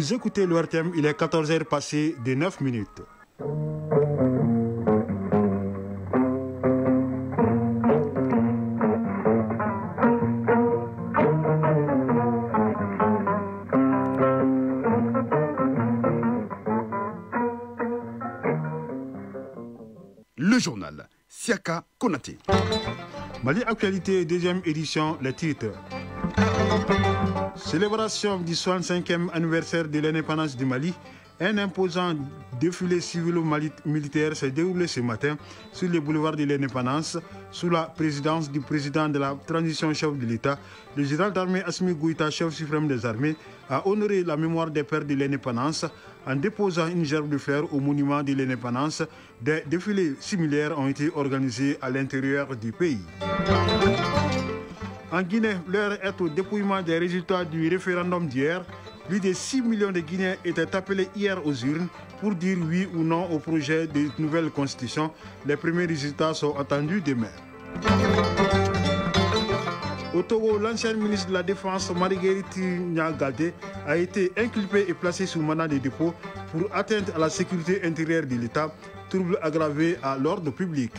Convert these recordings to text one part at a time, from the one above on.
Vous écoutez l'ORTM, il est 14h passé de 9 minutes. Le journal Siaka Konaté. Mali Actualité, deuxième édition, les titres. Célébration du 65e anniversaire de l'indépendance du Mali. Un imposant défilé civilo-militaire s'est déroulé ce matin sur les boulevards de l'indépendance sous la présidence du président de la transition chef de l'État. Le général d'armée Assimi Goïta, chef suprême des armées, a honoré la mémoire des pères de l'indépendance en déposant une gerbe de fleurs au monument de l'indépendance. Des défilés similaires ont été organisés à l'intérieur du pays. En Guinée, l'heure est au dépouillement des résultats du référendum d'hier. Plus de 6 millions de Guinéens étaient appelés hier aux urnes pour dire oui ou non au projet de nouvelle constitution. Les premiers résultats sont attendus demain. Au Togo, l'ancienne ministre de la Défense, Marguerite Niagadé, a été inculpée et placée sous mandat de dépôt pour atteinte à la sécurité intérieure de l'État, trouble aggravé à l'ordre public.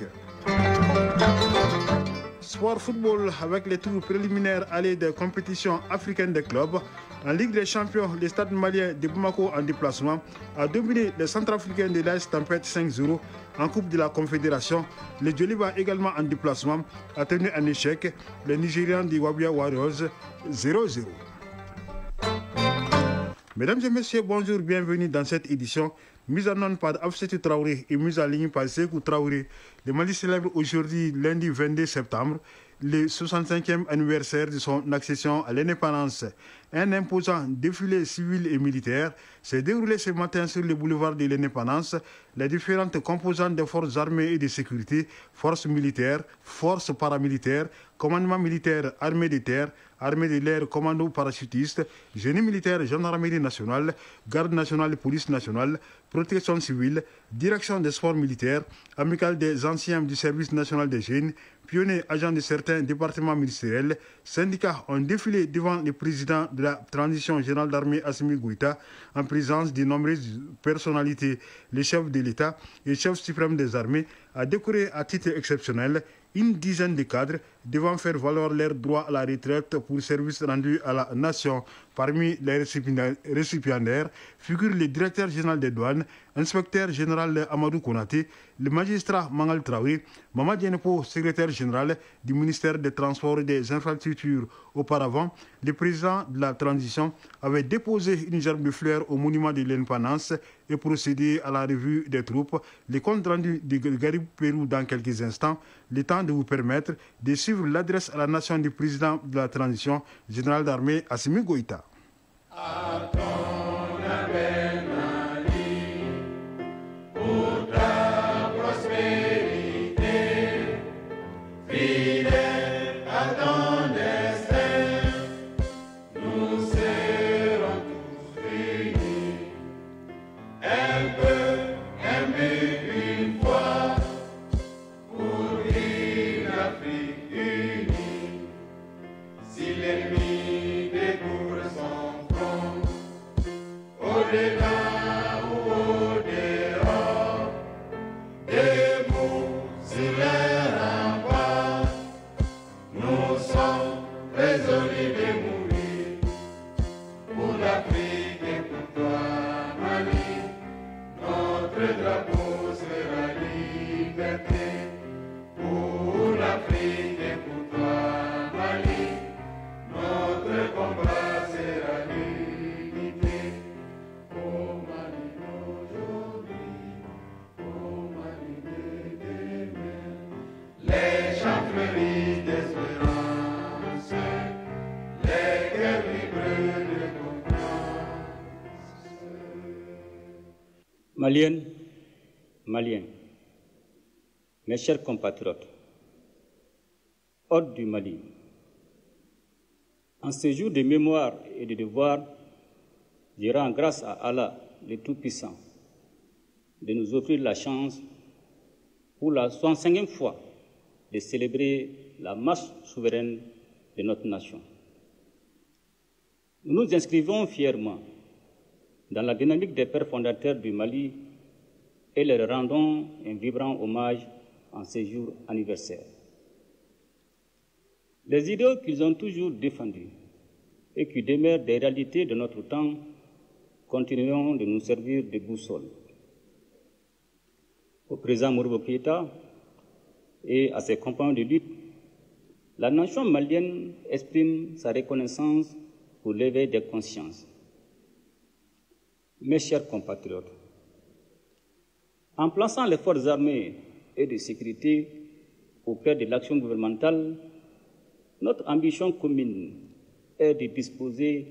Sport football avec les tours préliminaires allés des compétitions africaines des clubs. En Ligue des Champions, le stade malien de Bamako en déplacement a dominé les Centrafricains de l'AS Tempête 5-0. En Coupe de la Confédération, le Djoliba également en déplacement a tenu un échec les Nigérians du Wabia Warriors 0-0. Mesdames et messieurs, bonjour, bienvenue dans cette édition. Mise en onde par Afsetou Traoré et mise en ligne par Sékou Traoré. Le Mali célèbre aujourd'hui, lundi 22 septembre, le 65e anniversaire de son accession à l'indépendance. Un imposant défilé civil et militaire s'est déroulé ce matin sur le boulevard de l'indépendance. Les différentes composantes des forces armées et de sécurité, forces militaires, forces paramilitaires, commandement militaire, armée de terre, armée de l'air, commando parachutiste, génie militaire, gendarmerie nationale, garde nationale et police nationale, protection civile, direction des sports militaires, amicale des anciens du service national des jeunes, pionniers agents de certains départements ministériels, syndicats ont défilé devant le président de la transition générale d'armée Assimi Goïta en présence de nombreuses personnalités. Le chef de l'État et le chef suprême des armées a décoré à titre exceptionnel une dizaine de cadres devant faire valoir leur droit à la retraite pour service rendu à la nation. Parmi les récipiendaires figurent le directeur général des douanes, inspecteur général Amadou Konaté, le magistrat Mangal Traoré, Mamad Yenepo, secrétaire général du ministère des Transports et des Infrastructures. Auparavant, le président de la transition avait déposé une gerbe de fleurs au monument de l'indépendance et procédé à la revue des troupes. Le compte rendu de Garib Pérou dans quelques instants, le temps de vous permettre de suivre l'adresse à la nation du président de la transition, général d'armée Assimi Goïta. Maliennes, Maliens, mes chers compatriotes, hôtes du Mali, en ce jour de mémoire et de devoir, je rends grâce à Allah, le Tout-Puissant, de nous offrir la chance, pour la 65e fois, de célébrer la marche souveraine de notre nation. Nous nous inscrivons fièrement dans la dynamique des pères fondateurs du Mali et leur rendons un vibrant hommage en ces jours anniversaires. Les idéaux qu'ils ont toujours défendus et qui demeurent des réalités de notre temps continueront de nous servir de boussole. Au président Modibo Keïta et à ses compagnons de lutte, la nation malienne exprime sa reconnaissance pour l'éveil des consciences. Mes chers compatriotes, en plaçant les forces armées et de sécurité au cœur de l'action gouvernementale, notre ambition commune est de disposer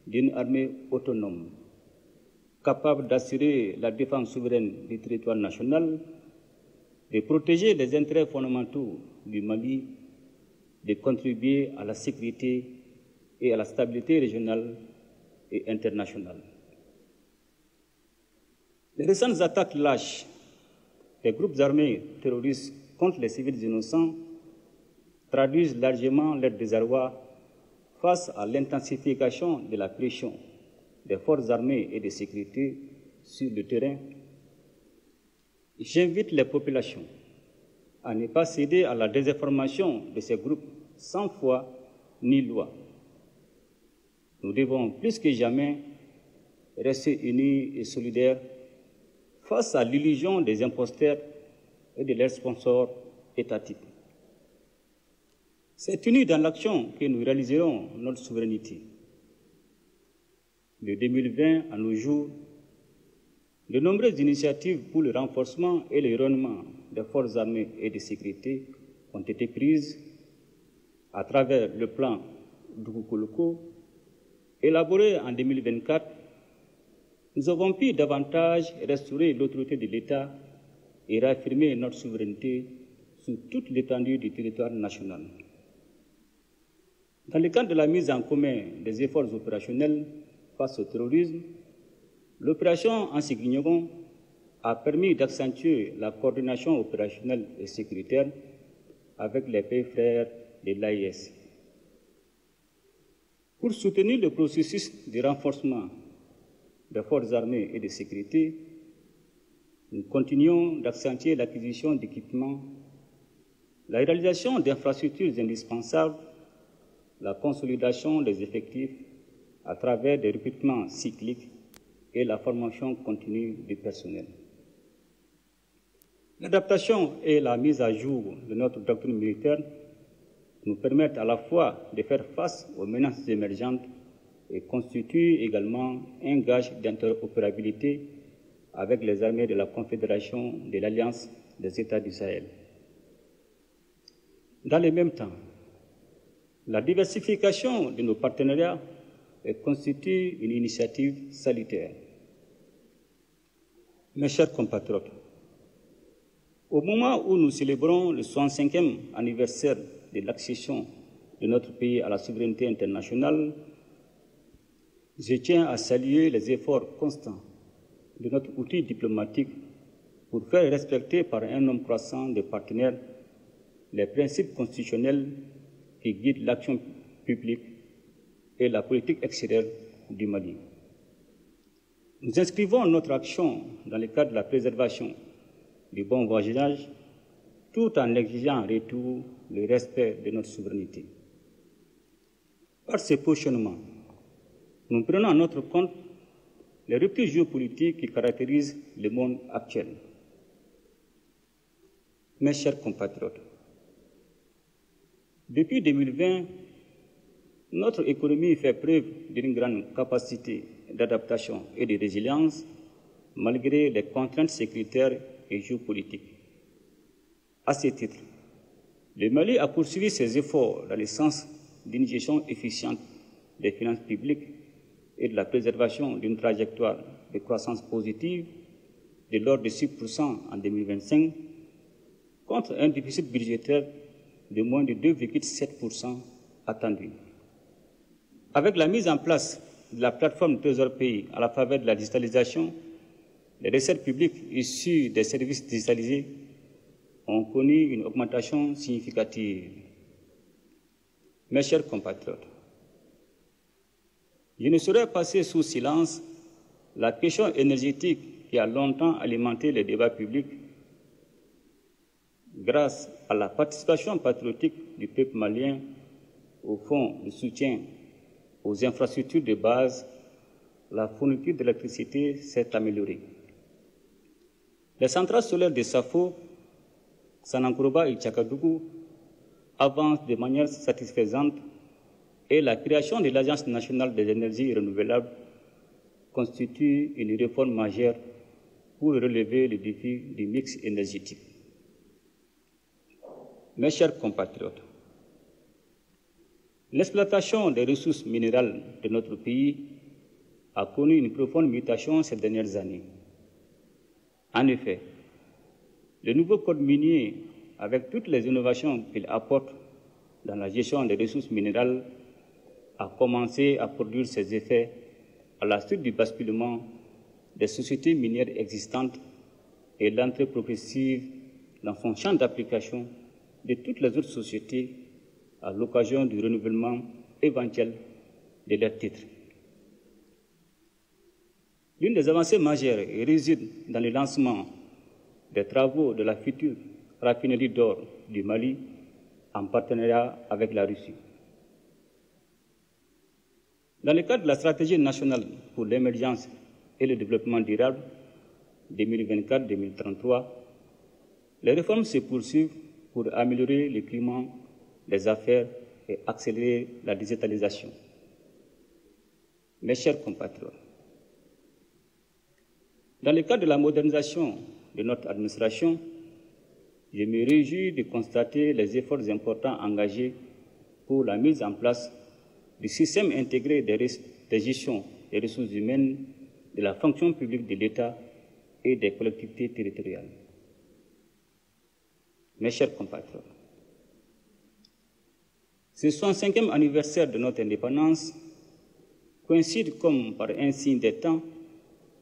d'une armée autonome, capable d'assurer la défense souveraine du territoire national, de protéger les intérêts fondamentaux du Mali, de contribuer à la sécurité et à la stabilité régionale et internationale. Les récentes attaques lâches des groupes armés terroristes contre les civils innocents traduisent largement leur désarroi face à l'intensification de la pression des forces armées et de sécurité sur le terrain. J'invite les populations à ne pas céder à la désinformation de ces groupes sans foi ni loi. Nous devons plus que jamais rester unis et solidaires face à l'illusion des imposteurs et de leurs sponsors étatiques. C'est unis dans l'action que nous réaliserons notre souveraineté. De 2020 à nos jours, de nombreuses initiatives pour le renforcement et le rayonnement des forces armées et de sécurité ont été prises à travers le plan Dukukoloko, élaboré en 2024. Nous avons pu davantage restaurer l'autorité de l'État et réaffirmer notre souveraineté sur toute l'étendue du territoire national. Dans le cadre de la mise en commun des efforts opérationnels face au terrorisme, l'opération Ansiglignogon a permis d'accentuer la coordination opérationnelle et sécuritaire avec les pays frères de l'AIS. Pour soutenir le processus de renforcement des forces armées et de sécurité, nous continuons d'accentuer l'acquisition d'équipements, la réalisation d'infrastructures indispensables, la consolidation des effectifs à travers des recrutements cycliques et la formation continue du personnel. L'adaptation et la mise à jour de notre doctrine militaire nous permettent à la fois de faire face aux menaces émergentes et constituent également un gage d'interopérabilité avec les armées de la Confédération de l'Alliance des États du Sahel. Dans le même temps, la diversification de nos partenariats constitue une initiative salutaire. Mes chers compatriotes, au moment où nous célébrons le 65e anniversaire de l'accession de notre pays à la souveraineté internationale, je tiens à saluer les efforts constants de notre outil diplomatique pour faire respecter par un nombre croissant de partenaires les principes constitutionnels qui guident l'action publique et la politique extérieure du Mali. Nous inscrivons notre action dans le cadre de la préservation du bon voisinage, tout en exigeant en retour le respect de notre souveraineté. Par ce positionnement, nous prenons en notre compte les ruptures géopolitiques qui caractérisent le monde actuel. Mes chers compatriotes, depuis 2020, notre économie fait preuve d'une grande capacité d'adaptation et de résilience malgré les contraintes sécuritaires et géopolitiques. À ce titre, le Mali a poursuivi ses efforts dans le sens d'une gestion efficiente des finances publiques et de la préservation d'une trajectoire de croissance positive de l'ordre de 6% en 2025, contre un déficit budgétaire de moins de 2,7% attendu. Avec la mise en place de la plateforme Trésor Pays à la faveur de la digitalisation, les recettes publiques issues des services digitalisés ont connu une augmentation significative. Mes chers compatriotes, je ne saurais passer sous silence la question énergétique qui a longtemps alimenté les débats publics, grâce à la participation patriotique du peuple malien au fonds de soutien aux infrastructures de base, la fourniture d'électricité s'est améliorée. Les centrales solaires de Safo, Sanankoroba et Tchakadougou avancent de manière satisfaisante et la création de l'Agence nationale des énergies renouvelables constitue une réforme majeure pour relever le défi du mix énergétique. Mes chers compatriotes, l'exploitation des ressources minérales de notre pays a connu une profonde mutation ces dernières années. En effet, le nouveau code minier, avec toutes les innovations qu'il apporte dans la gestion des ressources minérales, a commencé à produire ses effets à la suite du basculement des sociétés minières existantes et l'entrée progressive dans son champ d'application de toutes les autres sociétés à l'occasion du renouvellement éventuel de leurs titres. L'une des avancées majeures réside dans le lancement des travaux de la future raffinerie d'or du Mali en partenariat avec la Russie. Dans le cadre de la stratégie nationale pour l'émergence et le développement durable 2024-2033, les réformes se poursuivent pour améliorer le climat des affaires et accélérer la digitalisation. Mes chers compatriotes, dans le cadre de la modernisation de notre administration, je me réjouis de constater les efforts importants engagés pour la mise en place du système intégré de gestion des ressources humaines de la fonction publique de l'État et des collectivités territoriales. Mes chers compatriotes, ce 65e anniversaire de notre indépendance coïncide comme par un signe des temps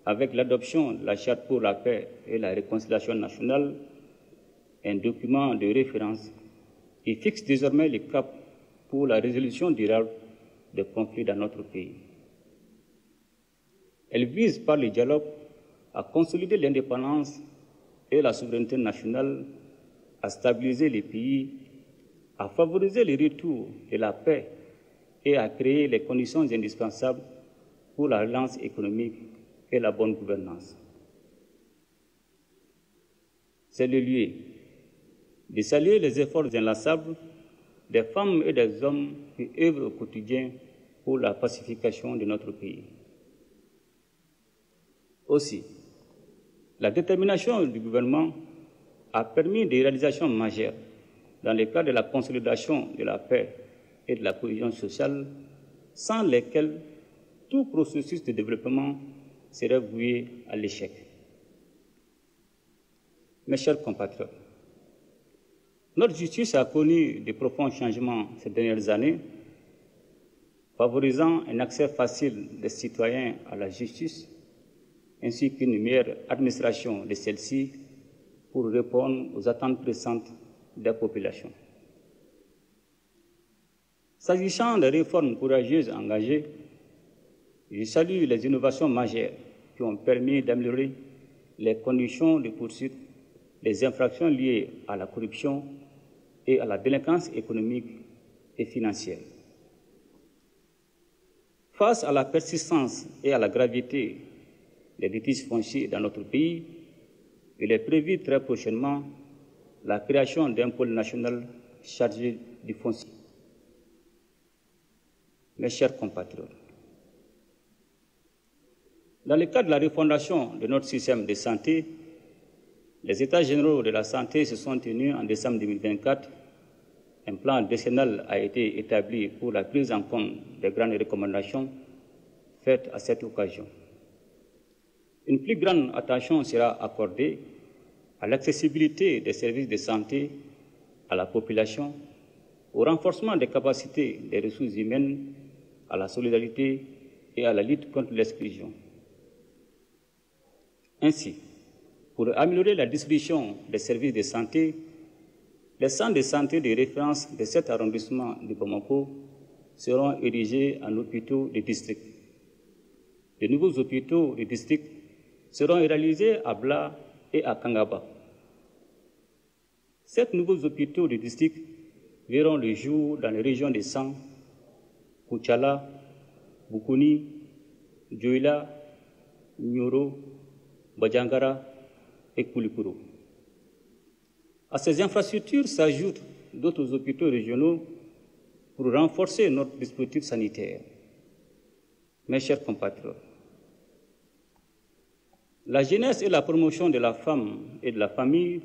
avec l'adoption de la Charte pour la paix et la réconciliation nationale, un document de référence qui fixe désormais le cap pour la résolution durable des conflits dans notre pays. Elle vise par le dialogue à consolider l'indépendance et la souveraineté nationale, à stabiliser les pays, à favoriser le retour de la paix et à créer les conditions indispensables pour la relance économique et la bonne gouvernance. C'est le lieu de saluer les efforts inlassables des femmes et des hommes qui œuvrent au quotidien pour la pacification de notre pays. Aussi, la détermination du gouvernement a permis des réalisations majeures dans le cadre de la consolidation de la paix et de la cohésion sociale, sans lesquelles tout processus de développement serait voué à l'échec. Mes chers compatriotes, notre justice a connu de profonds changements ces dernières années, favorisant un accès facile des citoyens à la justice, ainsi qu'une meilleure administration de celle-ci pour répondre aux attentes pressantes des populations. S'agissant des réformes courageuses engagées, je salue les innovations majeures qui ont permis d'améliorer les conditions de poursuite des infractions liées à la corruption et à la délinquance économique et financière. Face à la persistance et à la gravité des litiges fonciers dans notre pays, il est prévu très prochainement la création d'un pôle national chargé du foncier. Mes chers compatriotes, dans le cadre de la refondation de notre système de santé, les États généraux de la santé se sont tenus en décembre 2024. Un plan décennal a été établi pour la prise en compte des grandes recommandations faites à cette occasion. Une plus grande attention sera accordée à l'accessibilité des services de santé à la population, au renforcement des capacités des ressources humaines, à la solidarité et à la lutte contre l'exclusion. Ainsi, pour améliorer la distribution des services de santé, les centres de santé de référence de cet arrondissement de Bamako seront érigés en hôpitaux de district. de nouveaux hôpitaux de district seront réalisés à Bla et à Kangaba. 7 nouveaux hôpitaux de district verront le jour dans les régions de Sang, Kuchala, Bukuni, Dioila, Nyoro, Bajangara et Koulikoro. À ces infrastructures s'ajoutent d'autres hôpitaux régionaux pour renforcer notre dispositif sanitaire. Mes chers compatriotes, la jeunesse et la promotion de la femme et de la famille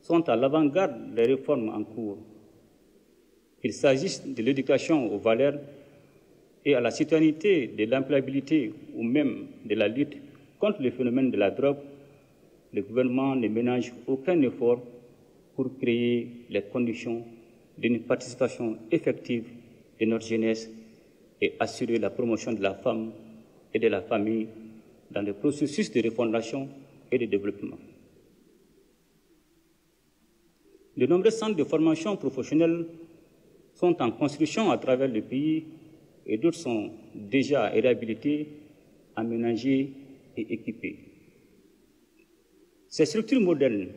sont à l'avant-garde des réformes en cours. Qu'il s'agisse de l'éducation aux valeurs et à la citoyenneté, de l'employabilité ou même de la lutte contre le phénomène de la drogue, le gouvernement ne ménage aucun effort pour créer les conditions d'une participation effective de notre jeunesse et assurer la promotion de la femme et de la famille dans le processus de refondation et de développement. De nombreux centres de formation professionnelle sont en construction à travers le pays et d'autres sont déjà réhabilités, aménagés et équipés. Ces structures modernes,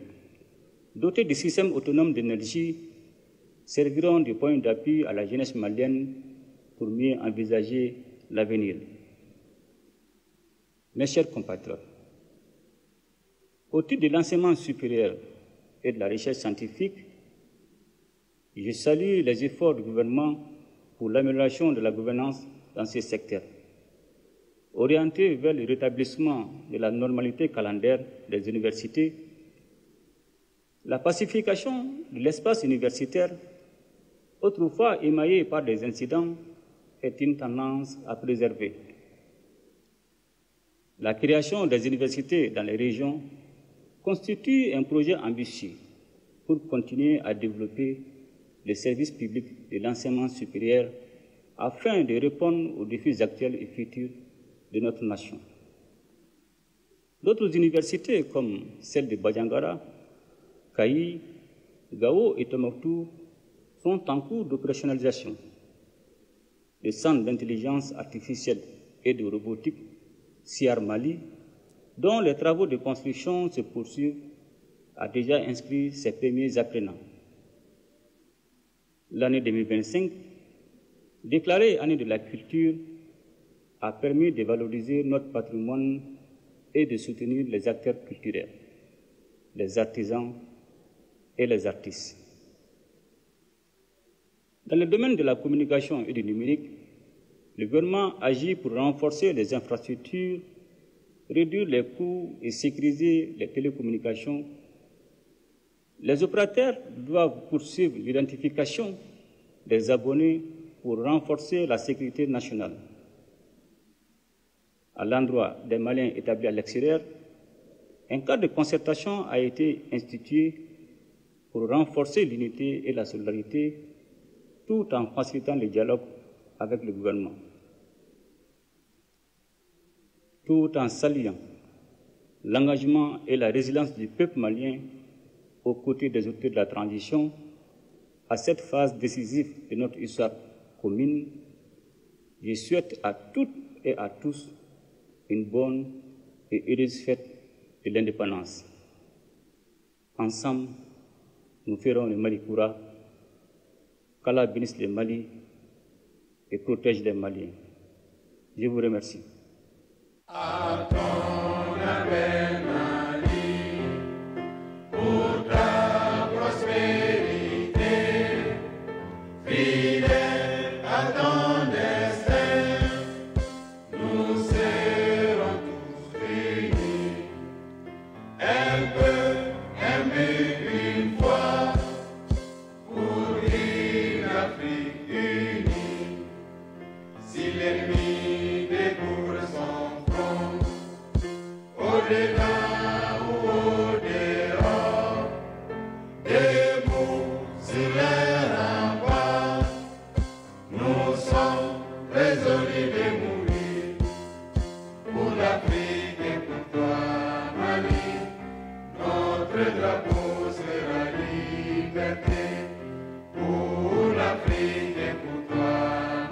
dotées de systèmes autonomes d'énergie, serviront de point d'appui à la jeunesse malienne pour mieux envisager l'avenir. Mes chers compatriotes, au titre de l'enseignement supérieur et de la recherche scientifique, je salue les efforts du gouvernement pour l'amélioration de la gouvernance dans ces secteurs, orientés vers le rétablissement de la normalité calendaire des universités. La pacification de l'espace universitaire, autrefois émaillé par des incidents, est une tendance à préserver. La création des universités dans les régions constitue un projet ambitieux pour continuer à développer les services publics de l'enseignement supérieur afin de répondre aux défis actuels et futurs de notre nation. D'autres universités, comme celle de Bajangara, Kayi, Gao et Tombouctou, sont en cours d'opérationnalisation. Le Centre d'intelligence artificielle et de robotique SIAR Mali, dont les travaux de construction se poursuivent, a déjà inscrit ses premiers apprenants. L'année 2025, déclarée année de la culture, a permis de valoriser notre patrimoine et de soutenir les acteurs culturels, les artisans et les artistes. Dans le domaine de la communication et du numérique, le gouvernement agit pour renforcer les infrastructures, réduire les coûts et sécuriser les télécommunications. Les opérateurs doivent poursuivre l'identification des abonnés pour renforcer la sécurité nationale. À l'endroit des Maliens établis à l'extérieur, un cadre de concertation a été institué pour renforcer l'unité et la solidarité tout en facilitant le dialogue avec le gouvernement. Tout en saluant l'engagement et la résilience du peuple malien aux côtés des autorités de la transition à cette phase décisive de notre histoire commune, je souhaite à toutes et à tous une bonne et heureuse fête de l'indépendance. Ensemble, nous ferons le Mali Koura, qu'Allah bénisse le Mali et protège les Maliens. Je vous remercie. À ton appel, Mali, pour ta prospérité, fidèle à ton destin, nous serons tous réunis. Un peu, un but, une foi, pour une Afrique unie. Si l'ennemi découvre son front, au-delà ou au-dehors, debout sur les remparts, nous sommes résolus de mourir pour l'Afrique et pour toi, Mali. Notre drapeau sera liberté pour l'Afrique et pour toi,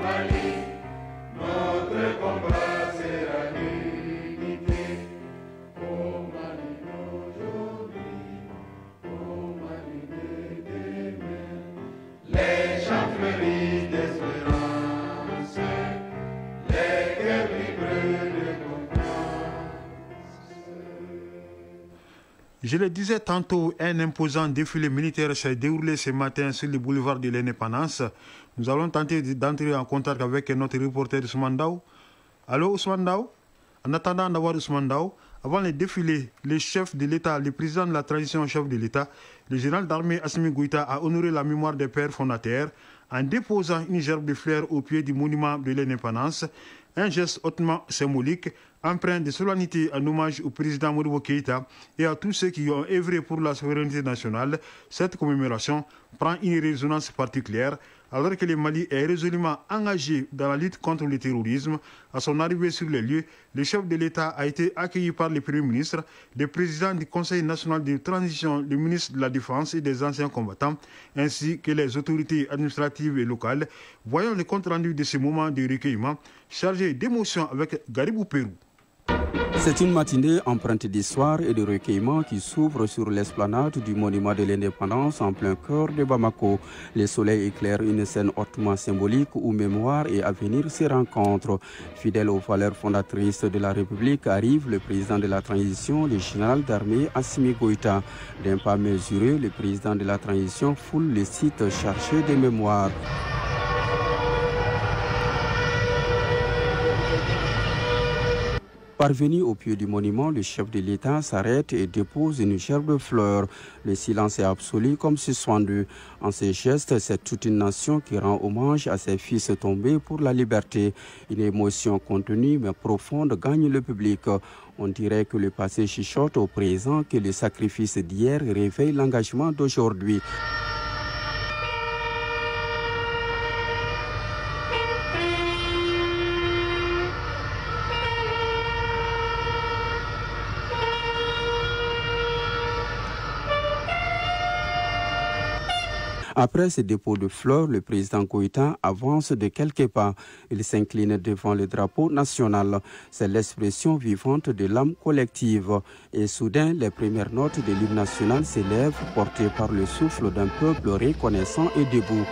Mali. Notre combat sera liberté. Je le disais tantôt, un imposant défilé militaire s'est déroulé ce matin sur le boulevard de l'Indépendance. Nous allons tenter d'entrer en contact avec notre reporter Ousmane Daou. Allô Ousmane Daou? En attendant d'avoir Ousmane Daou, avant le défilé, le chef de l'État, le président de la transition chef de l'État, le général d'armée Assimi Goïta a honoré la mémoire des pères fondateurs en déposant une gerbe de fleurs au pied du monument de l'Indépendance, un geste hautement symbolique, empreint de solennité en hommage au président Modibo Keïta et à tous ceux qui ont œuvré pour la souveraineté nationale. Cette commémoration prend une résonance particulière alors que le Mali est résolument engagé dans la lutte contre le terrorisme. À son arrivée sur les lieux, le chef de l'État a été accueilli par le Premier ministre, le président du Conseil national de transition, le ministre de la Défense et des anciens combattants, ainsi que les autorités administratives et locales. Voyons le compte-rendu de ce moment de recueillement chargé d'émotion avec Garibou Pérou. C'est une matinée empreinte d'histoire et de recueillement qui s'ouvre sur l'esplanade du monument de l'indépendance en plein cœur de Bamako. Le soleil éclaire une scène hautement symbolique où mémoire et avenir se rencontrent. Fidèle aux valeurs fondatrices de la République, arrive le président de la transition, le général d'armée Assimi Goïta. D'un pas mesuré, le président de la transition foule le site chargé de mémoire. Parvenu au pied du monument, le chef de l'État s'arrête et dépose une gerbe de fleurs. Le silence est absolu comme suspendu. En ces gestes, c'est toute une nation qui rend hommage à ses fils tombés pour la liberté. Une émotion contenue mais profonde gagne le public. On dirait que le passé chuchote au présent, que le sacrifice d'hier réveille l'engagement d'aujourd'hui. Après ce dépôt de fleurs, le président Goïta avance de quelques pas. Il s'incline devant le drapeau national. C'est l'expression vivante de l'âme collective. Et soudain, les premières notes de l'hymne national s'élèvent, portées par le souffle d'un peuple reconnaissant et debout.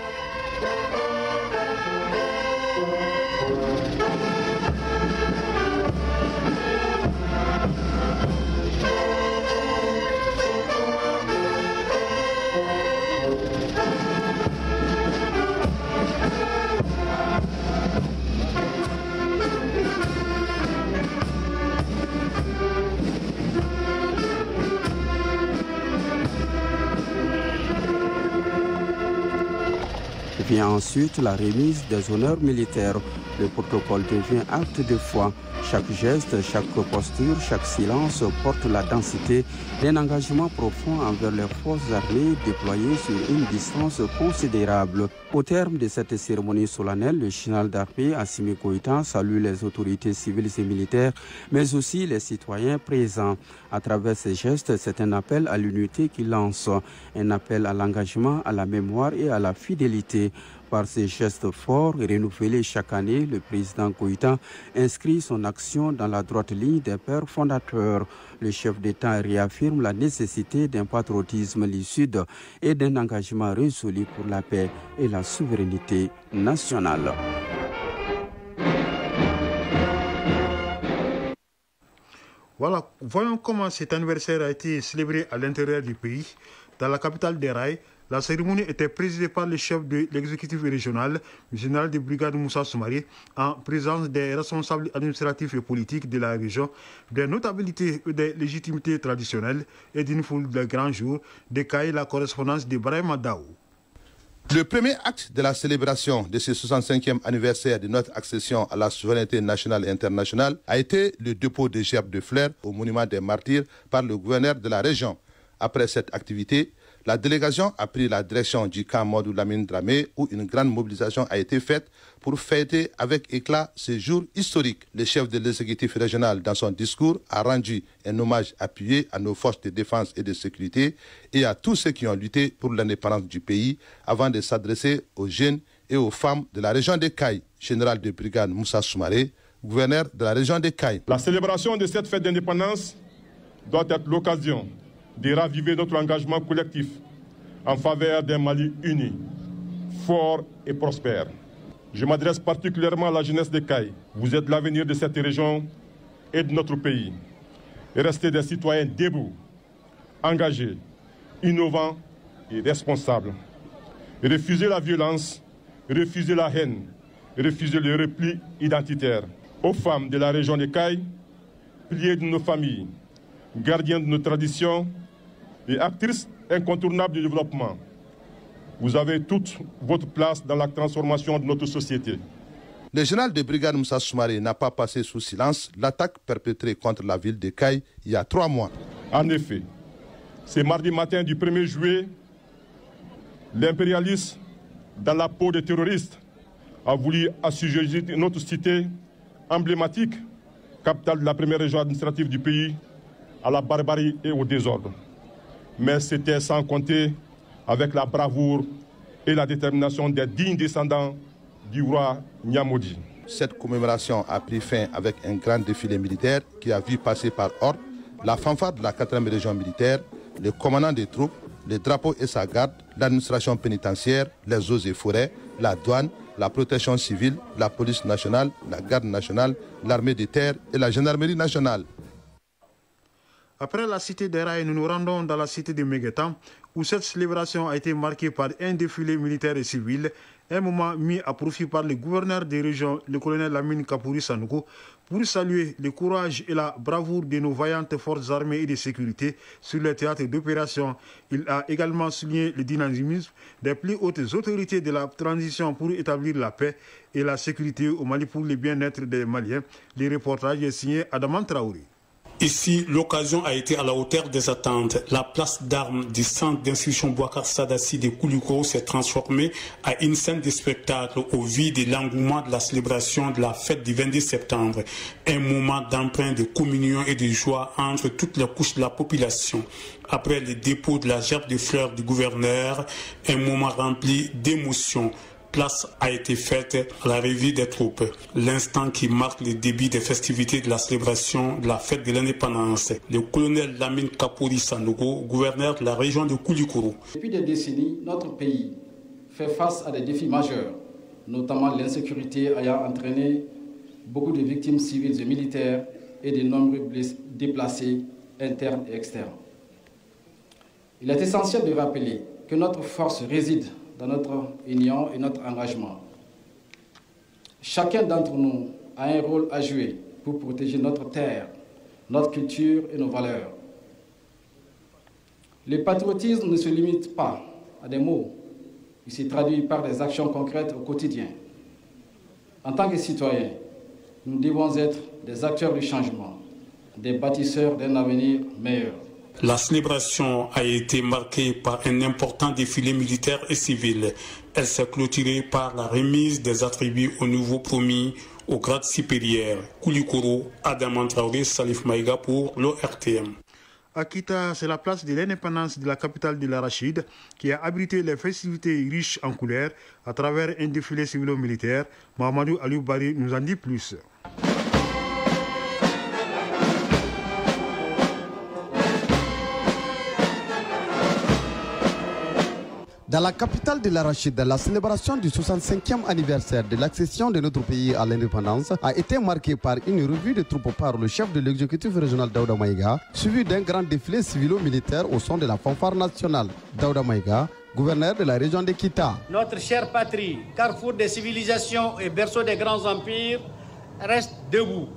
Vient ensuite la remise des honneurs militaires. Le protocole devient acte de foi. Chaque geste, chaque posture, chaque silence porte la densité d'un engagement profond envers les forces armées déployées sur une distance considérable. Au terme de cette cérémonie solennelle, le général d'armée Assimi Goïta salue les autorités civiles et militaires, mais aussi les citoyens présents. À travers ces gestes, c'est un appel à l'unité qu'il lance, un appel à l'engagement, à la mémoire et à la fidélité. Par ces gestes forts et renouvelés chaque année, le président Goïta inscrit son action dans la droite ligne des pères fondateurs. Le chef d'État réaffirme la nécessité d'un patriotisme lucide et d'un engagement résolu pour la paix et la souveraineté nationale. Voilà, voyons comment cet anniversaire a été célébré à l'intérieur du pays. Dans la capitale des rails, la cérémonie était présidée par le chef de l'exécutif régional, le général de brigade Moussa Soumaré, en présence des responsables administratifs et politiques de la région, des notabilités et des légitimités traditionnelles et d'une foule de grands jours, décaille la correspondance de Brahima Daou. Le premier acte de la célébration de ce 65e anniversaire de notre accession à la souveraineté nationale et internationale a été le dépôt de gerbes de fleurs au monument des martyrs par le gouverneur de la région. Après cette activité, la délégation a pris la direction du camp Modou Lamine Dramé où une grande mobilisation a été faite pour fêter avec éclat ce jour historique. Le chef de l'exécutif régional, dans son discours, a rendu un hommage appuyé à nos forces de défense et de sécurité et à tous ceux qui ont lutté pour l'indépendance du pays avant de s'adresser aux jeunes et aux femmes de la région des Cailles. Général de brigade Moussa Soumaré, gouverneur de la région des Cailles. La célébration de cette fête d'indépendance doit être l'occasion de raviver notre engagement collectif en faveur d'un Mali uni, fort et prospère. Je m'adresse particulièrement à la jeunesse des Cailles. Vous êtes l'avenir de cette région et de notre pays. Et restez des citoyens debout, engagé, innovant et responsable. Refuser la violence, refuser la haine, refuser le repli identitaire. Aux femmes de la région des Cailles, piliers de nos familles, gardiens de nos traditions et actrices incontournables du développement, vous avez toute votre place dans la transformation de notre société. Le général de brigade Moussa Soumaré n'a pas passé sous silence l'attaque perpétrée contre la ville de Caille il y a 3 mois. En effet, c'est mardi matin du 1er juillet, l'impérialiste, dans la peau des terroristes, a voulu assujettir notre cité emblématique, capitale de la première région administrative du pays, à la barbarie et au désordre. Mais c'était sans compter avec la bravoure et la détermination des dignes descendants du roi Nyamodi. Cette commémoration a pris fin avec un grand défilé militaire qui a vu passer par ordre la fanfare de la 4e région militaire, le commandant des troupes, les drapeaux et sa garde, l'administration pénitentiaire, les eaux et forêts, la douane, la protection civile, la police nationale, la garde nationale, l'armée de terre et la gendarmerie nationale. Après la cité des Rails, nous nous rendons dans la cité de Meguetan, où cette célébration a été marquée par un défilé militaire et civil, un moment mis à profit par le gouverneur des régions, le colonel Lamine Kapouri Sanouko, pour saluer le courage et la bravoure de nos vaillantes forces armées et de sécurité sur le théâtre d'opération. Il a également souligné le dynamisme des plus hautes autorités de la transition pour établir la paix et la sécurité au Mali pour le bien-être des Maliens. Le reportage est signé Adaman Traoré. Ici, l'occasion a été à la hauteur des attentes. La place d'armes du centre d'instruction Bouakar Sadassi de Koulikoro s'est transformée à une scène de spectacle au vu de l'engouement de la célébration de la fête du 22 septembre. Un moment d'emprunt, de communion et de joie entre toutes les couches de la population. Après le dépôt de la gerbe de fleurs du gouverneur, un moment rempli d'émotions. Place a été faite à la revue des troupes, l'instant qui marque le début des festivités de la célébration de la fête de l'indépendance. Le colonel Lamine Kapouri Sanouko, gouverneur de la région de Koulikoro. Depuis des décennies, notre pays fait face à des défis majeurs, notamment l'insécurité ayant entraîné beaucoup de victimes civiles et militaires et de nombreux déplacés internes et externes. Il est essentiel de rappeler que notre force réside dans notre union et notre engagement. Chacun d'entre nous a un rôle à jouer pour protéger notre terre, notre culture et nos valeurs. Le patriotisme ne se limite pas à des mots, il se traduit par des actions concrètes au quotidien. En tant que citoyens, nous devons être des acteurs du changement, des bâtisseurs d'un avenir meilleur. La célébration a été marquée par un important défilé militaire et civil. Elle s'est clôturée par la remise des attributs au nouveau promis au grade supérieur. Koulikoro, Adaman Traoré, Salif Maïga pour l'ORTM. Akita, c'est la place de l'indépendance de la capitale de l'Arachide qui a abrité les festivités riches en couleurs à travers un défilé civilo-militaire. Mahamadou Aliou Bari nous en dit plus. Dans la capitale de l'Arachide, la célébration du 65e anniversaire de l'accession de notre pays à l'indépendance a été marquée par une revue de troupes par le chef de l'exécutif régional Daouda Maïga, suivi d'un grand défilé civilo-militaire au son de la fanfare nationale. Daouda Maïga, gouverneur de la région de Kita. Notre chère patrie, carrefour des civilisations et berceau des grands empires, reste debout,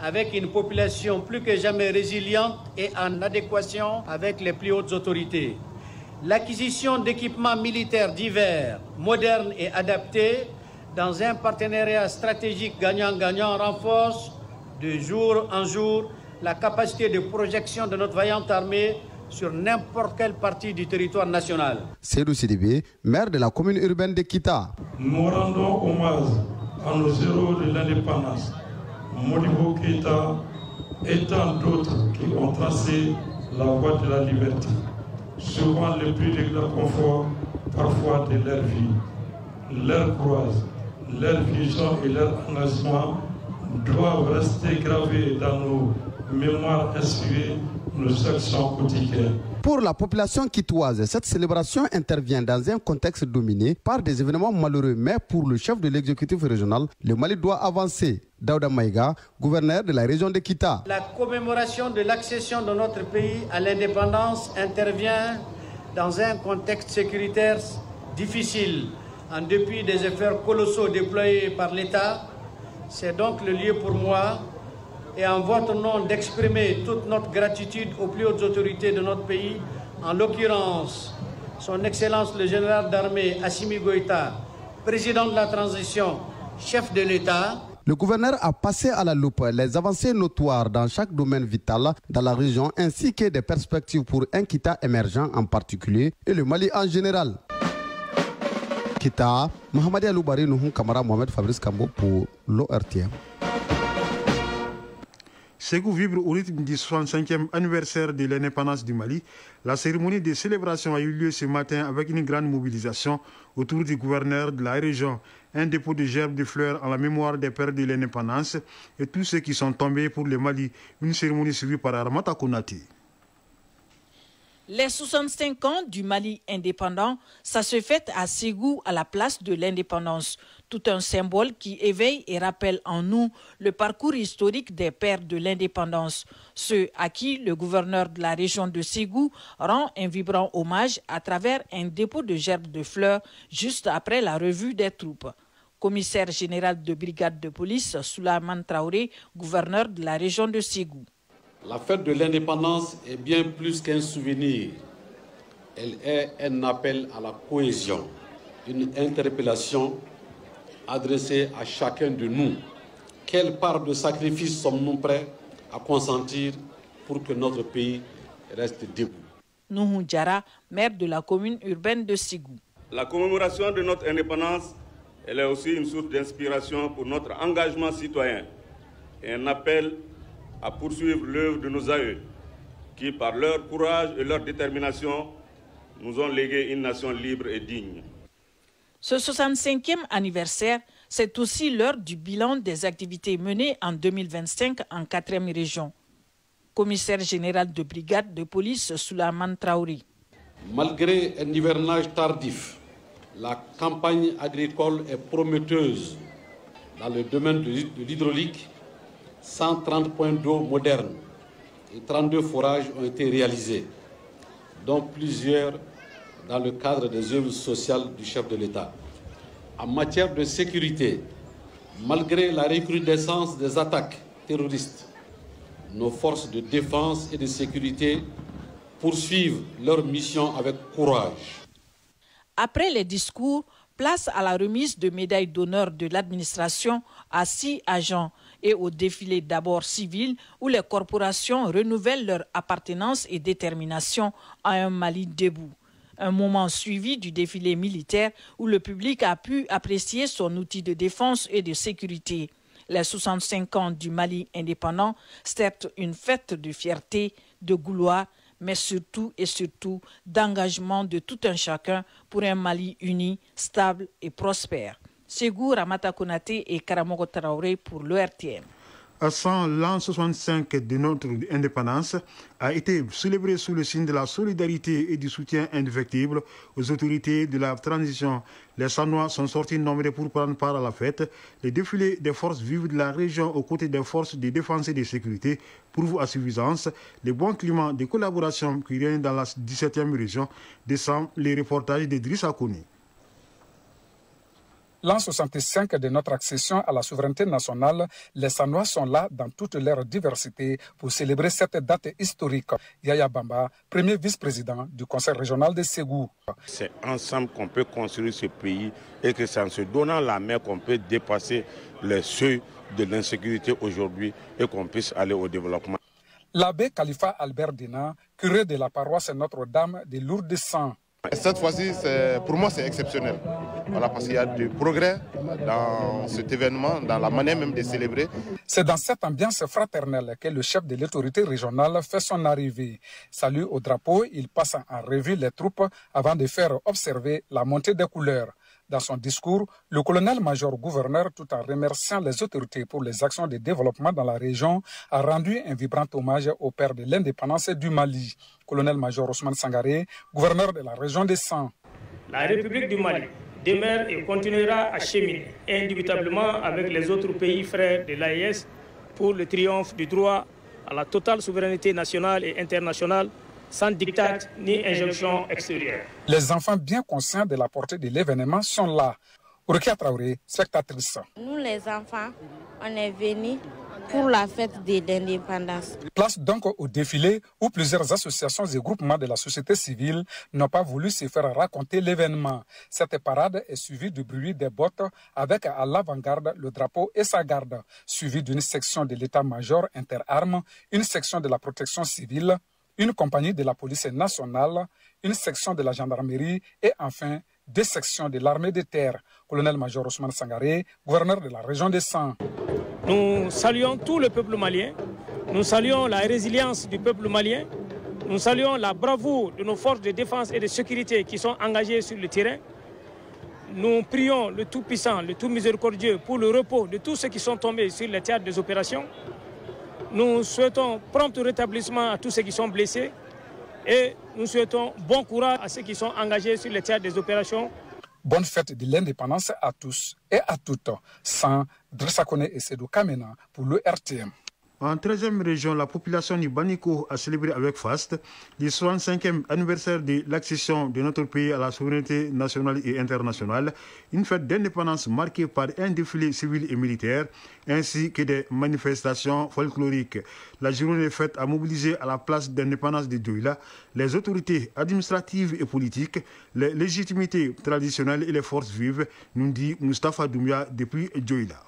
avec une population plus que jamais résiliente et en adéquation avec les plus hautes autorités. L'acquisition d'équipements militaires divers, modernes et adaptés, dans un partenariat stratégique gagnant-gagnant, renforce de jour en jour la capacité de projection de notre vaillante armée sur n'importe quelle partie du territoire national. Seydou Sidibé, maire de la commune urbaine de Kita. Nous rendons hommage à nos héros de l'indépendance, Modibo Keïta et tant d'autres qui ont tracé la voie de la liberté. Souvent les plus de grand confort, parfois de leur vie. Leur courage, leur vision et leur engagement doivent rester gravés dans nos mémoires inspirées, nos actions quotidiennes. Pour la population quitoise, cette célébration intervient dans un contexte dominé par des événements malheureux. Mais pour le chef de l'exécutif régional, le Mali doit avancer. Daouda Maïga, gouverneur de la région de Kita. La commémoration de l'accession de notre pays à l'indépendance intervient dans un contexte sécuritaire difficile, en dépit des efforts colossaux déployés par l'État. C'est donc le lieu pour moi et en votre nom d'exprimer toute notre gratitude aux plus hautes autorités de notre pays, en l'occurrence son Excellence le général d'armée Assimi Goïta, président de la transition, chef de l'État. Le gouverneur a passé à la loupe les avancées notoires dans chaque domaine vital dans la région ainsi que des perspectives pour un Kita émergent en particulier et le Mali en général. Kita, Mohamed Aloubari Nouhou Kamara Mohamed Fabrice Kambo pour l'ORTM. Ségou vibre au rythme du 65e anniversaire de l'indépendance du Mali. La cérémonie de célébration a eu lieu ce matin avec une grande mobilisation autour du gouverneur de la région, un dépôt de gerbes de fleurs en la mémoire des pères de l'indépendance et tous ceux qui sont tombés pour le Mali. Une cérémonie suivie par Armata Konati. Les 65 ans du Mali indépendant, ça se fête à Ségou, à la place de l'indépendance. Tout un symbole qui éveille et rappelle en nous le parcours historique des pères de l'indépendance. Ceux à qui le gouverneur de la région de Ségou rend un vibrant hommage à travers un dépôt de gerbes de fleurs juste après la revue des troupes. Commissaire général de brigade de police, Souleymane Traoré, gouverneur de la région de Ségou. La fête de l'indépendance est bien plus qu'un souvenir. Elle est un appel à la cohésion, une interpellation adressée à chacun de nous. Quelle part de sacrifice sommes-nous prêts à consentir pour que notre pays reste debout? Nouhou Diara, maire de la commune urbaine de Ségou. La commémoration de notre indépendance, elle est aussi une source d'inspiration pour notre engagement citoyen et un appel à poursuivre l'œuvre de nos aïeux qui, par leur courage et leur détermination, nous ont légué une nation libre et digne. Ce 65e anniversaire, c'est aussi l'heure du bilan des activités menées en 2025 en 4e région. Commissaire général de brigade de police Souleymane Traoré. Malgré un hivernage tardif, la campagne agricole est prometteuse dans le domaine de l'hydraulique. 130 points d'eau modernes et 32 forages ont été réalisés, dont plusieurs dans le cadre des œuvres sociales du chef de l'État. En matière de sécurité, malgré la recrudescence des attaques terroristes, nos forces de défense et de sécurité poursuivent leur mission avec courage. Après les discours, place à la remise de médailles d'honneur de l'administration à 6 agents et au défilé d'abord civil où les corporations renouvellent leur appartenance et détermination à un Mali debout. Un moment suivi du défilé militaire où le public a pu apprécier son outil de défense et de sécurité. Les 65 ans du Mali indépendant, certes une fête de fierté, de gloire, mais surtout et surtout d'engagement de tout un chacun pour un Mali uni, stable et prospère. Ségou, Ramata Konaté et Karamogo Traoré pour l'ORTM. À 100, l'an 65 de notre indépendance a été célébré sous le signe de la solidarité et du soutien indéfectible aux autorités de la transition. Les Sanois sont sortis nombreux pour prendre part à la fête. Le défilé des forces vives de la région aux côtés des forces de défense et de sécurité prouve à suffisance le bon climat de collaboration qui règne dans la 17e région, descend les reportages d'Idrissa Kouni. L'an 65 de notre accession à la souveraineté nationale, les Sanois sont là dans toute leur diversité pour célébrer cette date historique. Yaya Bamba, premier vice-président du Conseil régional de Ségou. C'est ensemble qu'on peut construire ce pays et que c'est en se donnant la main qu'on peut dépasser les seuils de l'insécurité aujourd'hui et qu'on puisse aller au développement. L'abbé Khalifa Albert Dina, curé de la paroisse Notre-Dame de Lourdes-Sang. Cette fois-ci, pour moi, c'est exceptionnel. Voilà, parce qu'il y a du progrès dans cet événement, dans la manière même de célébrer. C'est dans cette ambiance fraternelle que le chef de l'autorité régionale fait son arrivée. Salut au drapeau, il passe en revue les troupes avant de faire observer la montée des couleurs. Dans son discours, le colonel-major gouverneur, tout en remerciant les autorités pour les actions de développement dans la région, a rendu un vibrant hommage au père de l'indépendance du Mali. Colonel-major Ousmane Sangaré, gouverneur de la région des Sangs. La République du Mali demeure et continuera à cheminer indubitablement avec les autres pays frères de l'AES pour le triomphe du droit à la totale souveraineté nationale et internationale sans diktat ni injonction extérieure. Les enfants bien conscients de la portée de l'événement sont là. Rukia Traoré, spectatrice. Nous les enfants, on est venus pour la fête de l'indépendance. Place donc au défilé où plusieurs associations et groupements de la société civile n'ont pas voulu se faire raconter l'événement. Cette parade est suivie du bruit des bottes avec à l'avant-garde le drapeau et sa garde, suivie d'une section de l'état-major interarmes, une section de la protection civile, une compagnie de la police nationale, une section de la gendarmerie et enfin 2 sections de l'armée de terre. Colonel-major Ousmane Sangaré, gouverneur de la région des Sangs. Nous saluons tout le peuple malien, nous saluons la résilience du peuple malien, nous saluons la bravoure de nos forces de défense et de sécurité qui sont engagées sur le terrain. Nous prions le Tout-Puissant, le Tout-Miséricordieux pour le repos de tous ceux qui sont tombés sur les théâtres des opérations. Nous souhaitons prompt rétablissement à tous ceux qui sont blessés et nous souhaitons bon courage à ceux qui sont engagés sur les théâtres des opérations. Bonne fête de l'indépendance à tous et à toutes, sans Dressakone et Sedou Kamena pour le RTM. En 13e région, la population du Baniko a célébré avec faste le 65e anniversaire de l'accession de notre pays à la souveraineté nationale et internationale, une fête d'indépendance marquée par un défilé civil et militaire, ainsi que des manifestations folkloriques. La journée fête a mobilisé à la place d'indépendance de Dioula les autorités administratives et politiques, les légitimités traditionnelles et les forces vives, nous dit Moustapha Doumbia depuis Dioula.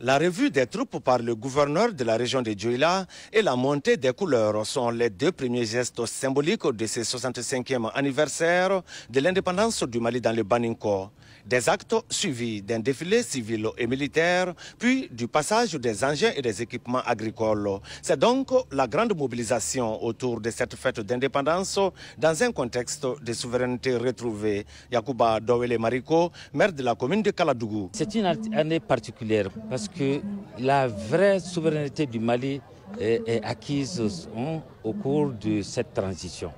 La revue des troupes par le gouverneur de la région de Dioula et la montée des couleurs sont les 2 premiers gestes symboliques de ce 65e anniversaire de l'indépendance du Mali dans le Baninko. Des actes suivis d'un défilé civil et militaire, puis du passage des engins et des équipements agricoles. C'est donc la grande mobilisation autour de cette fête d'indépendance dans un contexte de souveraineté retrouvée. Yacouba Dowele Mariko, maire de la commune de Kaladougou. C'est une année particulière parce que la vraie souveraineté du Mali est acquise au cours de cette transition.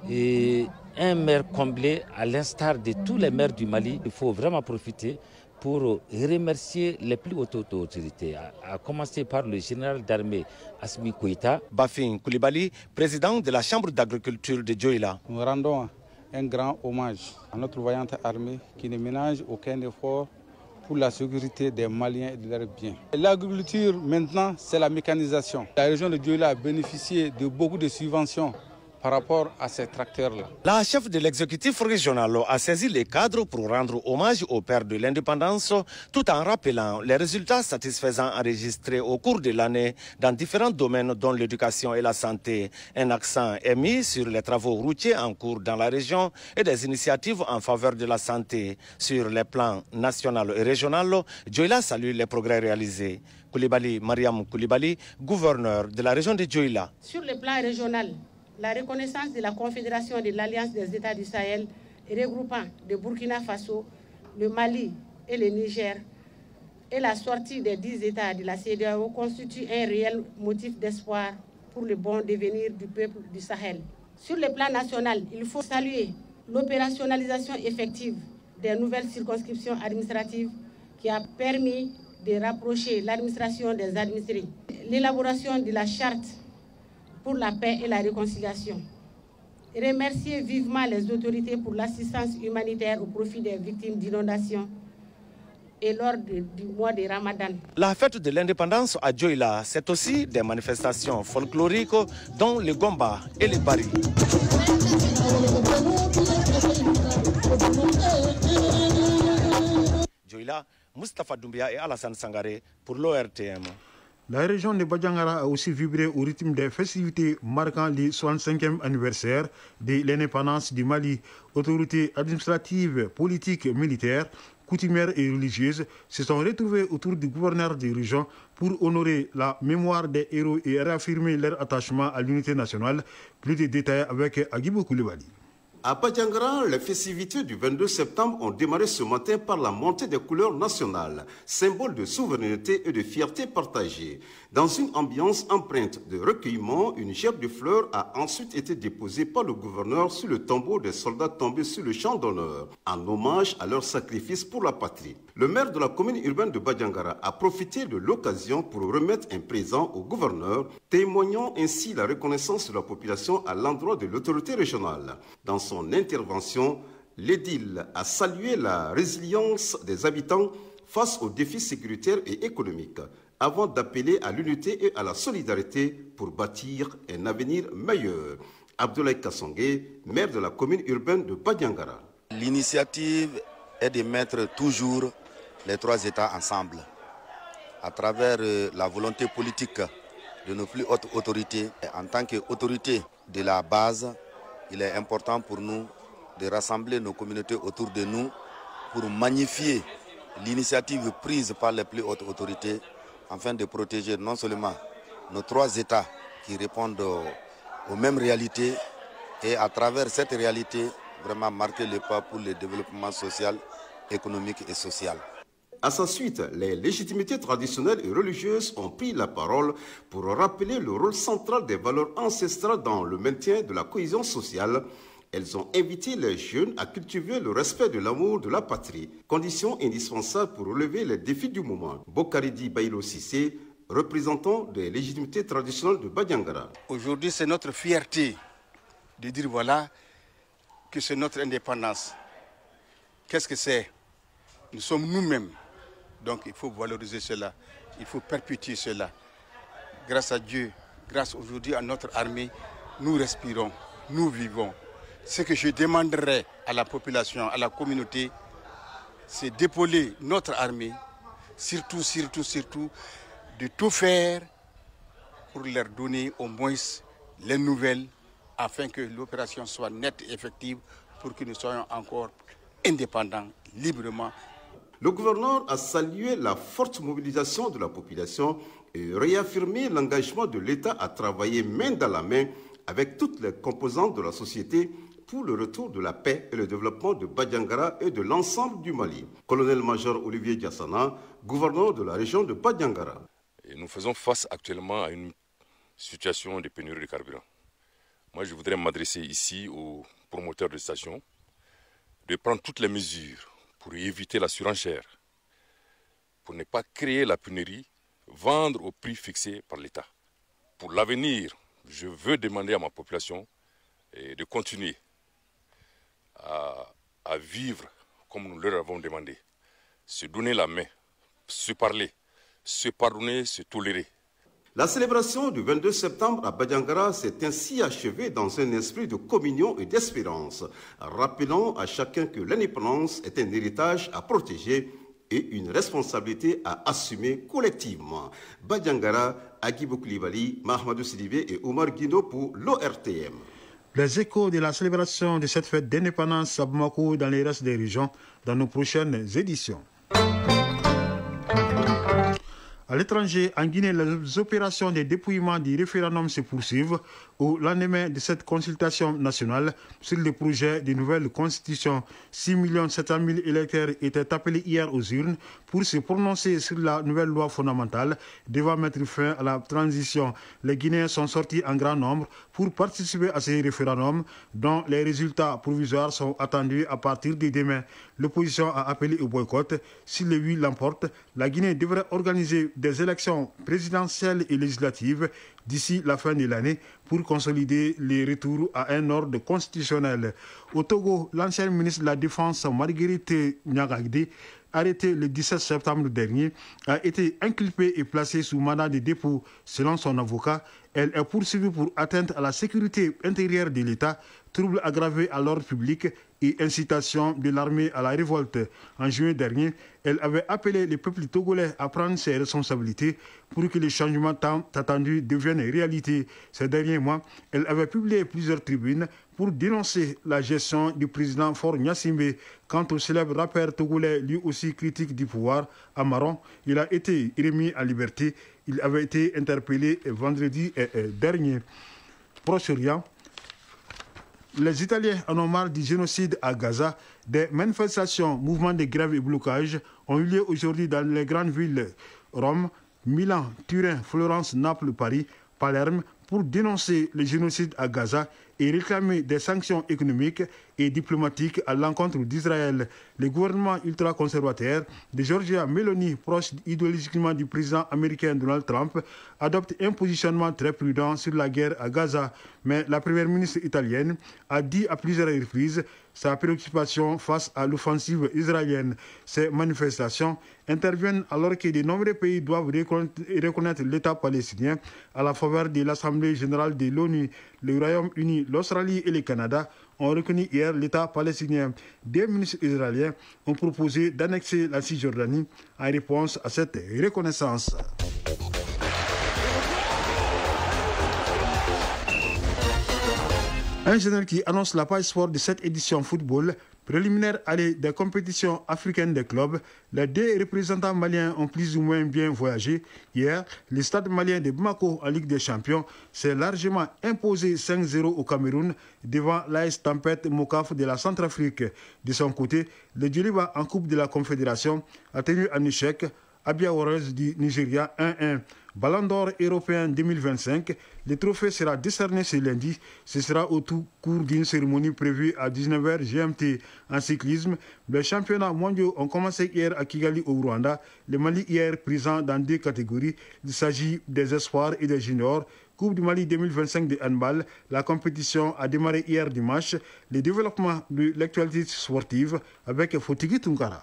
Et un maire comblé, à l'instar de tous les maires du Mali, il faut vraiment profiter pour remercier les plus hautes autorités, à commencer par le général d'armée Assimi Koïta. Bafin Koulibaly, président de la Chambre d'agriculture de Dioula. Nous rendons un grand hommage à notre vaillante armée qui ne ménage aucun effort pour la sécurité des Maliens et de leurs biens. L'agriculture maintenant, c'est la mécanisation. La région de Dioula a bénéficié de beaucoup de subventions par rapport à ces tracteurs-là. La chef de l'exécutif régional a saisi les cadres pour rendre hommage au père de l'indépendance, tout en rappelant les résultats satisfaisants enregistrés au cours de l'année dans différents domaines dont l'éducation et la santé. Un accent est mis sur les travaux routiers en cours dans la région et des initiatives en faveur de la santé. Sur les plans national et régional, Dioula salue les progrès réalisés. Koulibaly, Mariam Koulibaly, gouverneur de la région de Dioula. Sur le plan régional, la reconnaissance de la Confédération de l'Alliance des États du Sahel regroupant le Burkina Faso, le Mali et le Niger et la sortie des 10 États de la CEDEAO constitue un réel motif d'espoir pour le bon devenir du peuple du Sahel. Sur le plan national, il faut saluer l'opérationnalisation effective des nouvelles circonscriptions administratives qui a permis de rapprocher l'administration des administrés. L'élaboration de la charte pour la paix et la réconciliation. Remercier vivement les autorités pour l'assistance humanitaire au profit des victimes d'inondations et lors du mois de Ramadan. La fête de l'indépendance à Dioula, c'est aussi des manifestations folkloriques dont le Gomba et le Bari. Dioula, Moustapha Doumbia et Alassane Sangaré pour l'ORTM. La région de Badjangara a aussi vibré au rythme des festivités marquant le 65e anniversaire de l'indépendance du Mali. Autorités administratives, politiques, militaires, coutumières et religieuses se sont retrouvées autour du gouverneur de région pour honorer la mémoire des héros et réaffirmer leur attachement à l'unité nationale. Plus de détails avec Agibou Koulibaly. À Badjangara, les festivités du 22 septembre ont démarré ce matin par la montée des couleurs nationales, symbole de souveraineté et de fierté partagée. Dans une ambiance empreinte de recueillement, une gerbe de fleurs a ensuite été déposée par le gouverneur sur le tombeau des soldats tombés sur le champ d'honneur, en hommage à leur sacrifice pour la patrie. Le maire de la commune urbaine de Badiangara a profité de l'occasion pour remettre un présent au gouverneur, témoignant ainsi la reconnaissance de la population à l'endroit de l'autorité régionale. Dans son intervention, l'édile a salué la résilience des habitants face aux défis sécuritaires et économiques, avant d'appeler à l'unité et à la solidarité pour bâtir un avenir meilleur. Abdoulaye Kassongué, maire de la commune urbaine de Badiangara. L'initiative est de mettre toujours les trois États ensemble, à travers la volonté politique de nos plus hautes autorités. En tant qu'autorité de la base, il est important pour nous de rassembler nos communautés autour de nous pour magnifier l'initiative prise par les plus hautes autorités afin de protéger non seulement nos trois États qui répondent aux mêmes réalités et à travers cette réalité, vraiment marquer le pas pour le développement social, économique et social. À sa suite, les légitimités traditionnelles et religieuses ont pris la parole pour rappeler le rôle central des valeurs ancestrales dans le maintien de la cohésion sociale. Elles ont invité les jeunes à cultiver le respect de l'amour de la patrie, condition indispensable pour relever les défis du moment. Bokaridi Baïlo Sissé, représentant des légitimités traditionnelles de Badiangara. Aujourd'hui, c'est notre fierté de dire voilà que c'est notre indépendance. Qu'est-ce que c'est? Nous sommes nous-mêmes. Donc il faut valoriser cela, il faut perpétuer cela. Grâce à Dieu, grâce aujourd'hui à notre armée, nous respirons, nous vivons. Ce que je demanderais à la population, à la communauté, c'est d'épauler notre armée, surtout, de tout faire pour leur donner au moins les nouvelles afin que l'opération soit nette et effective pour que nous soyons encore indépendants, librement. Le gouverneur a salué la forte mobilisation de la population et réaffirmé l'engagement de l'État à travailler main dans la main avec toutes les composantes de la société pour le retour de la paix et le développement de Badiangara et de l'ensemble du Mali. Colonel-major Olivier Diassana, gouverneur de la région de Badiangara. Et nous faisons face actuellement à une situation de pénurie de carburant. Moi, je voudrais m'adresser ici aux promoteurs de stations de prendre toutes les mesures pour éviter la surenchère, pour ne pas créer la pénurie, vendre au prix fixé par l'État. Pour l'avenir, je veux demander à ma population de continuer à vivre comme nous leur avons demandé. Se donner la main, se parler, se pardonner, se tolérer. La célébration du 22 septembre à Badiangara s'est ainsi achevée dans un esprit de communion et d'espérance, rappelant à chacun que l'indépendance est un héritage à protéger et une responsabilité à assumer collectivement. Badiangara, Agibou Koulibaly, Mahamadou Sidibé et Omar Guino pour l'ORTM. Les échos de la célébration de cette fête d'indépendance à Bamako dans les restes des régions dans nos prochaines éditions. À l'étranger, en Guinée, les opérations de dépouillement du référendum se poursuivent au lendemain de cette consultation nationale sur le projet de nouvelle constitution. 6 700 000 électeurs étaient appelés hier aux urnes pour se prononcer sur la nouvelle loi fondamentale devant mettre fin à la transition. Les Guinéens sont sortis en grand nombre pour participer à ces référendums dont les résultats provisoires sont attendus à partir de demain. L'opposition a appelé au boycott. Si le oui l'emporte, la Guinée devrait organiser des élections présidentielles et législatives d'ici la fin de l'année pour consolider les retours à un ordre constitutionnel. Au Togo, l'ancienne ministre de la Défense, Marguerite Niagagde, arrêtée le 17 septembre dernier, a été inculpée et placée sous mandat de dépôt. Selon son avocat, elle est poursuivie pour atteinte à la sécurité intérieure de l'État, troubles aggravés à l'ordre public et incitation de l'armée à la révolte. En juin dernier, elle avait appelé le peuple togolais à prendre ses responsabilités pour que les changements tant attendus deviennent réalité. Ces derniers mois, elle avait publié plusieurs tribunes pour dénoncer la gestion du président Faure Gnassingbé. Quant au célèbre rappeur togolais, lui aussi critique du pouvoir, Amaron, il a été remis en liberté. Il avait été interpellé vendredi dernier. Proche-Orient, les Italiens en ont marre du génocide à Gaza. Des manifestations, mouvements de grève et blocage ont eu lieu aujourd'hui dans les grandes villes Rome, Milan, Turin, Florence, Naples, Paris, Palerme, pour dénoncer le génocide à Gaza et réclamer des sanctions économiques et diplomatiques à l'encontre d'Israël. Le gouvernement ultra-conservateur de Giorgia Meloni, proche idéologiquement du président américain Donald Trump, adopte un positionnement très prudent sur la guerre à Gaza. Mais la première ministre italienne a dit à plusieurs reprises sa préoccupation face à l'offensive israélienne. Ces manifestations interviennent alors que de nombreux pays doivent reconnaître l'État palestinien à la faveur de l'Assemblée générale de l'ONU. Le Royaume-Uni, l'Australie et le Canada ont reconnu hier l'État palestinien. Des ministres israéliens ont proposé d'annexer la Cisjordanie en réponse à cette reconnaissance. Un journal qui annonce la page sport de cette édition football. Préliminaire aller des compétitions africaines des clubs, les deux représentants maliens ont plus ou moins bien voyagé. Hier, le stade malien de Bamako en Ligue des Champions s'est largement imposé 5-0 au Cameroun devant l'AS Tempête Mokaf de la Centrafrique. De son côté, le Djoliba en Coupe de la Confédération a tenu en échec Abia Warriors du Nigeria 1-1. Ballon d'or européen 2025, le trophée sera décerné ce lundi. Ce sera au tout cours d'une cérémonie prévue à 19h GMT. En cyclisme, les championnats mondiaux ont commencé hier à Kigali au Rwanda. Le Mali hier présent dans deux catégories. Il s'agit des espoirs et des juniors. Coupe du Mali 2025 de handball. La compétition a démarré hier dimanche. Le développement de l'actualité sportive avec Fotigui Tunkara.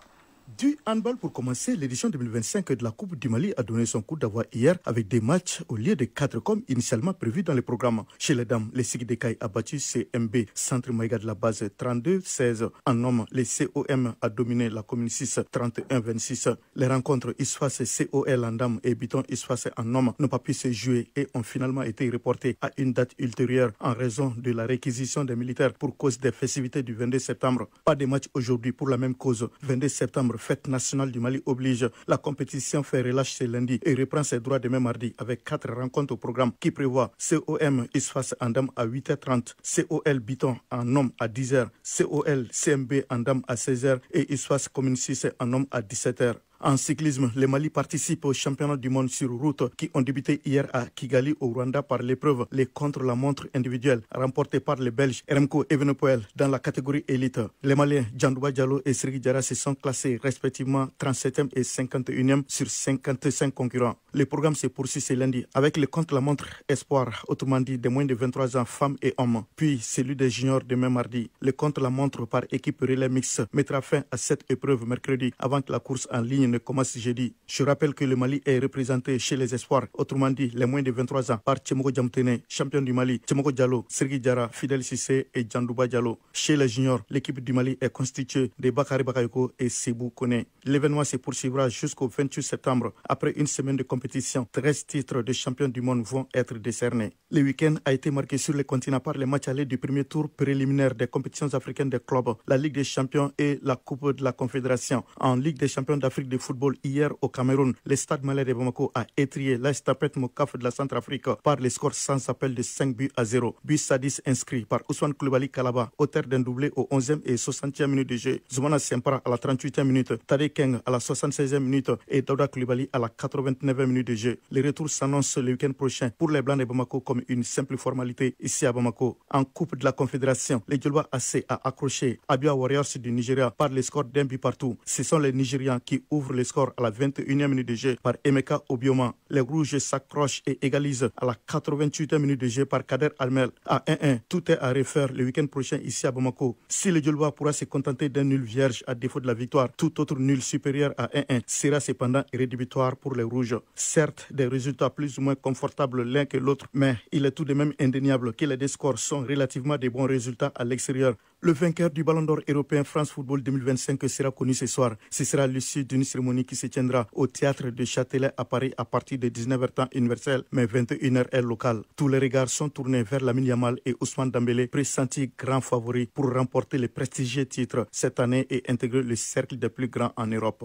Du handball pour commencer, l'édition 2025 de la Coupe du Mali a donné son coup d'avoir hier avec des matchs au lieu de 4 comme initialement prévu dans le programme. Chez les dames, les Sigdekai a battu CMB, Centre Maïga de la base 32-16. En hommes, les COM a dominé la commune 6 31-26. Les rencontres Isfas COL en dames et Biton Isfas en hommes n'ont pas pu se jouer et ont finalement été reportés à une date ultérieure en raison de la réquisition des militaires pour cause des festivités du 22 septembre. Pas de match aujourd'hui pour la même cause. 22 septembre, fête nationale du Mali oblige. La compétition fait relâche ce lundi et reprend ses droits demain mardi avec 4 rencontres au programme qui prévoit COM Isfas en dame à 8h30, COL Biton en homme à 10h, COL CMB en dame à 16h et Isfas Commune 6 en homme à 17h. En cyclisme, le Mali participe aux championnats du monde sur route qui ont débuté hier à Kigali au Rwanda par l'épreuve les contre-la-montre individuelle remportée par les Belges Remco Evenepoel dans la catégorie élite. Les Maliens Djandouba Diallo et Sergi Diarra se sont classés respectivement 37e et 51e sur 55 concurrents. Le programme se poursuit ce lundi avec le contre-la-montre espoir, autrement dit des moins de 23 ans, femmes et hommes, puis celui des juniors demain mardi. Le contre-la-montre par équipe relais mixte mettra fin à cette épreuve mercredi avant que la course en ligne ne commence jeudi. Je rappelle que le Mali est représenté chez les espoirs, autrement dit les moins de 23 ans, par Tchemogo Djamtene, champion du Mali, Tchemogo Diallo, Sergi Diarra, Fidel Sissé et Djandouba Diallo. Chez les juniors, l'équipe du Mali est constituée de Bakary Bakayoko et Sebou Kone. L'événement se poursuivra jusqu'au 28 septembre. Après une semaine de compétition, 13 titres de champion du monde vont être décernés. Le week-end a été marqué sur le continent par les matchs allés du premier tour préliminaire des compétitions africaines des clubs, la Ligue des champions et la Coupe de la Confédération. En Ligue des champions d'Afrique de football hier au Cameroun, le stade malais de Bamako a étrié l'AS Tempête Mokaf de la Centrafrique par les scores sans appel de 5-0. But Sadis inscrit par Ousmane Koulibaly Kalaba, auteur d'un doublé au 11e et 60e minute de jeu. Zoumana Sempara à la 38e minute, Tade Keng à la 76e minute et Daouda Koulibaly à la 89e minute de jeu. Les retours s'annoncent le week-end prochain pour les Blancs de Bamako comme une simple formalité ici à Bamako. En Coupe de la Confédération, les Djolba AC a accroché Abia Warriors du Nigeria par les scores d'un but partout. Ce sont les Nigérians qui ouvrent les scores à la 21e minute de jeu par Emeka Obioma. Les Rouges s'accrochent et égalisent à la 88e minute de jeu par Kader Almel à 1-1. Tout est à refaire le week-end prochain ici à Bamako. Si le Djolba pourra se contenter d'un nul vierge à défaut de la victoire, tout autre nul supérieur à 1-1 sera cependant rédhibitoire pour les Rouges. Certes, des résultats plus ou moins confortables l'un que l'autre, mais il est tout de même indéniable que les deux scores sont relativement des bons résultats à l'extérieur. Le vainqueur du Ballon d'Or européen France Football 2025 sera connu ce soir. Ce sera l'issue d'une cérémonie qui se tiendra au théâtre de Châtelet à Paris à partir de 19h temps universel, mais 21h heure locale. Tous les regards sont tournés vers Lamine Yamal et Ousmane Dembélé, pressenti grand favori pour remporter le prestigieux titre cette année et intégrer le cercle des plus grands en Europe.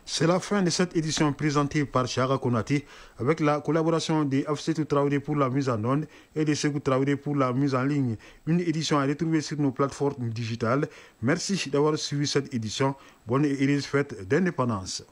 C'est la fin de cette édition présentée par Chara Konati avec la collaboration de Afsetou Traoré pour la mise en onde et de Segou Traoré pour la mise en ligne. Une édition à retrouver sur nos plateformes digitales. Merci d'avoir suivi cette édition. Bonne et heureuse fête d'indépendance.